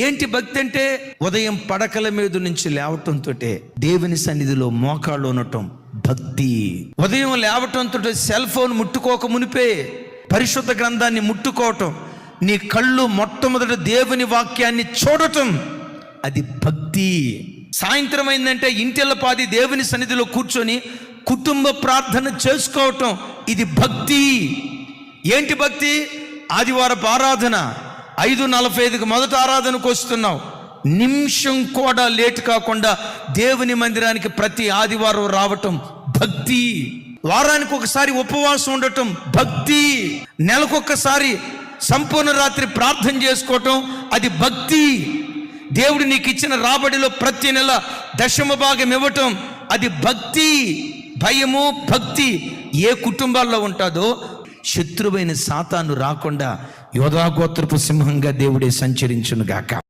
ఏంటి భక్తి అంటే? ఉదయం పడకల మీద నుంచి లేవటంతో దేవుని సన్నిధిలో మోకాళ్ళు ఉండటం భక్తి. ఉదయం లేవటంతో సెల్ ఫోన్ ముట్టుకోక మునిపే పరిశుద్ధ గ్రంథాన్ని ముట్టుకోవటం, నీ కళ్ళు మొట్టమొదట దేవుని వాక్యాన్ని చూడటం, అది భక్తి. సాయంత్రం అయిందంటే ఇంటిల్లపాది దేవుని సన్నిధిలో కూర్చొని కుటుంబ ప్రార్థన చేసుకోవటం, ఇది భక్తి. ఏంటి భక్తి? ఆదివారపు ఆరాధన 5:45కి మొదట ఆరాధనకు వస్తున్నావు, నిమిషం కూడా లేట్ కాకుండా దేవుని మందిరానికి ప్రతి ఆదివారం రావటం భక్తి. వారానికి ఒకసారి ఉపవాసం ఉండటం భక్తి. నెలకొకసారి సంపూర్ణ రాత్రి ప్రార్థన చేసుకోవటం, అది భక్తి. దేవుడు నీకు ఇచ్చిన రాబడిలో ప్రతి నెల 10% ఇవ్వటం, అది భక్తి. భయము భక్తి ఏ కుటుంబాల్లో ఉంటుందో శత్రువైన సాతాను రాకుండా యోధా గోత్రపు సింహంగా దేవుడే సంచరించును గాక.